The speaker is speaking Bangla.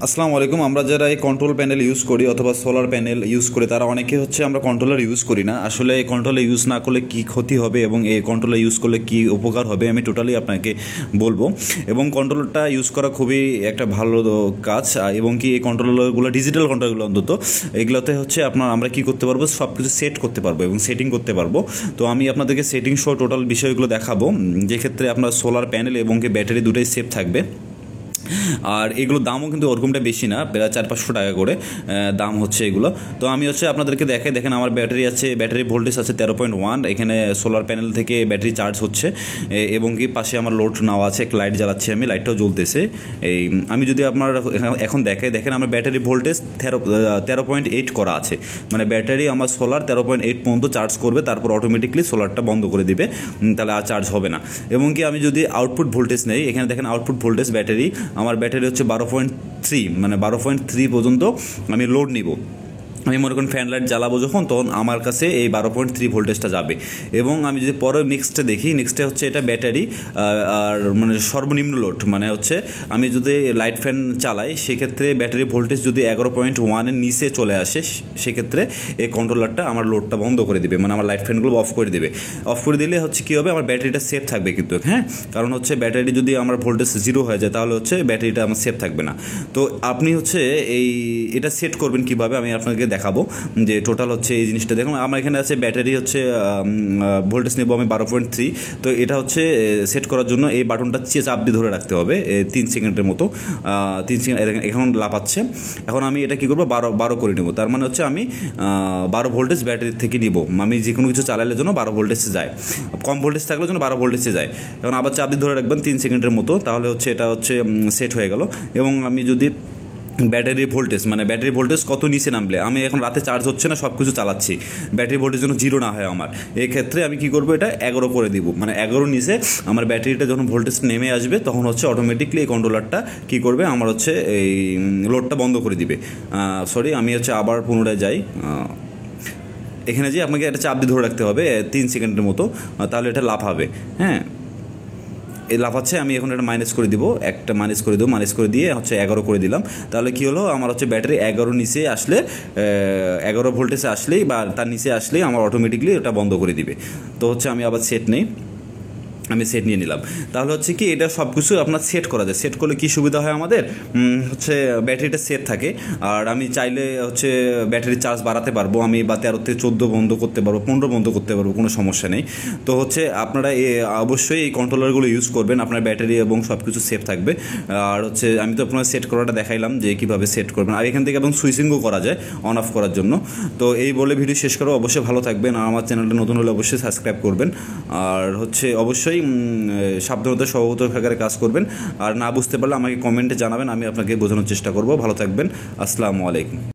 আসসালামু আলাইকুম। আমরা যারা এই কন্ট্রোল প্যানেল ইউজ করি অথবা সোলার প্যানেল ইউজ করি তারা অনেকে আমরা কন্ট্রোলার ইউজ করি না। আসলে এই কন্ট্রোলার ইউজ না করলে কী ক্ষতি হবে এবং এই কন্ট্রোলার ইউজ করলে কী উপকার হবে আমি টোটালি আপনাকে বলবো। এবং কন্ট্রোলারটা ইউজ করা খুবই একটা ভালো কাজ, এবং কি এই কন্ট্রোলারগুলো ডিজিটাল কন্ট্রোলারগুলো অন্তত এগুলোতে আমরা কী করতে পারবো, সব কিছু সেট করতে পারবো এবং সেটিং করতে পারবো। তো আমি আপনাদেরকে সেটিং সহ টোটাল বিষয়গুলো দেখাবো, যে ক্ষেত্রে আপনার সোলার প্যানেল এবং কি ব্যাটারি দুটোই সেফ থাকবে। আর এগুলোর দামও কিন্তু ওরকমটা বেশি না, প্রায় 400-500 টাকা করে দাম হচ্ছে এগুলো। তো আমি আপনাদেরকে দেখেন আমার ব্যাটারি ভোল্টেজ আছে 13.1। এখানে সোলার প্যানেল থেকে ব্যাটারি চার্জ হচ্ছে এবং কি পাশে আমার লোড নেওয়া আছে, একটা লাইট জ্বালাচ্ছি, আমি লাইটটাও জ্বলতেছে। আমি যদি আপনার এখন দেখেন আমার ব্যাটারি ভোল্টেজ 13.8 করা আছে, মানে ব্যাটারি আমার সোলার 13.8 পর্যন্ত চার্জ করবে, তারপর অটোমেটিকলি সোলারটা বন্ধ করে দিবে, তাহলে আর চার্জ হবে না। এবং কি আমি যদি আউটপুট ভোল্টেজ নেই, এখানে দেখেন আউটপুট ভোল্টেজ আমার ব্যাটারি হচ্ছে 12.3, মানে 12.3 পর্যন্ত আমি লোড নিব। আমি মনে করেন ফ্যান লাইট জ্বালাবো যখন, তখন আমার কাছে এই 12.3 ভোল্টেজটা যাবে। এবং আমি যদি পরে নেক্সটে দেখি, নেক্সটে হচ্ছে এটা ব্যাটারি আর মানে সর্বনিম্ন লোড, মানে হচ্ছে আমি যদি লাইট ফ্যান চালাই সেক্ষেত্রে ব্যাটারি ভোল্টেজ যদি 11.1-এর নিচে চলে আসে, সেক্ষেত্রে এই কন্ট্রোলারটা আমার লোডটা বন্ধ করে দেবে, মানে আমার লাইট ফ্যানগুলো অফ করে দেবে। অফ করে দিলে কী হবে, আমার ব্যাটারিটা সেফ থাকবে কিন্তু, হ্যাঁ। কারণ ব্যাটারি যদি আমার ভোল্টেজ 0 হয়ে যায় তাহলে ব্যাটারিটা আমার সেফ থাকবে না। তো আপনি এটা সেট করবেন কীভাবে আমি আপনাকে দেখাবো, যে টোটাল এই জিনিসটা দেখুন। আমার এখানে আছে ব্যাটারি ভোল্টেজ নেব আমি 12.3। তো এটা সেট করার জন্য এই বাটনটা চাপ দিয়ে ধরে রাখতে হবে 3 সেকেন্ডের মতো। 3 সেকেন্ড এখন লাফাচ্ছে। এখন আমি এটা কী করবো, 12 করে নেব। তার মানে আমি 12 ভোল্টেজ ব্যাটারির থেকে নিব। আমি যে কোনো কিছু চালালে জন্য 12 ভোল্টেজে যায়, কম ভোল্টেজ থাকলে জন্য 12 ভোল্টেজে যায়। এখন আবার চাপ দিয়ে ধরে রাখবেন 3 সেকেন্ডের মতো, তাহলে এটা সেট হয়ে গেল। এবং আমি যদি ব্যাটারি ভোল্টেজ কত নিচে নামলে, আমি এখন রাতে চার্জ হচ্ছে না, সব কিছু চালাচ্ছি, ব্যাটারি ভোল্টেজ যেন 0 না হয় আমার, এই ক্ষেত্রে আমি কী করবো, এটা 11 করে দিব। মানে 11 নিচে আমার ব্যাটারিটা যখন ভোল্টেজ নেমে আসবে তখন অটোমেটিকলি এই কন্ট্রোলারটা কী করবে, আমার এই লোডটা বন্ধ করে দিবে। আমি আবার পুনরায় যাই, এখানে যে আপনাকে একটা চাপ দিয়ে ধরে রাখতে হবে 3 সেকেন্ডের মতো, তাহলে এটা লাফাবে, হ্যাঁ। এই লাফাচ্ছে, আমি এখন এটা মাইনাস করে দিব, একটা মাইনাস করে দেবো, মাইনাস করে দিয়ে 11 করে দিলাম। তাহলে কী হলো, আমার ব্যাটারি 11 নিচে আসলে 11 ভোল্টেজে আসলেই বা তার নিচে আসলেই আমার অটোমেটিকলি এটা বন্ধ করে দিবে। তো আমি আবার সেট নেই, আমি সেট নিয়ে নিলাম। তাহলে কি এটা সব কিছু আপনার সেট করা যায়। সেট করলে কী সুবিধা হয় আমাদের, ব্যাটারিটা সেট থাকে। আর আমি চাইলে ব্যাটারি চার্জ বাড়াতে পারবো, আমি বা 13 থেকে 14 বন্ধ করতে পারবো, 15 বন্ধ করতে পারবো, কোনো সমস্যা নেই। তো আপনারা অবশ্যই এই কন্ট্রোলারগুলো ইউজ করবেন, আপনার ব্যাটারি এবং সব কিছু সেফ থাকবে। আর আমি তো আপনার সেট করাটা দেখাইলাম যে কীভাবে সেট করবেন, আর এখান থেকে এবং সুইচিংও করা যায় অন অফ করার জন্য। তো এই বলে ভিডিও শেষ করো। অবশ্যই ভালো থাকবেন, আর আমার চ্যানেলটা নতুন হলে অবশ্যই সাবস্ক্রাইব করবেন। আর অবশ্যই সাবধানতা সহকারে কাজ করবেন। আর না বুঝতে পারলে আমাকে কমেন্টে জানাবেন, আমি আপনাকে বোঝানোর চেষ্টা করব। ভালো থাকবেন। আসসালামু আলাইকুম।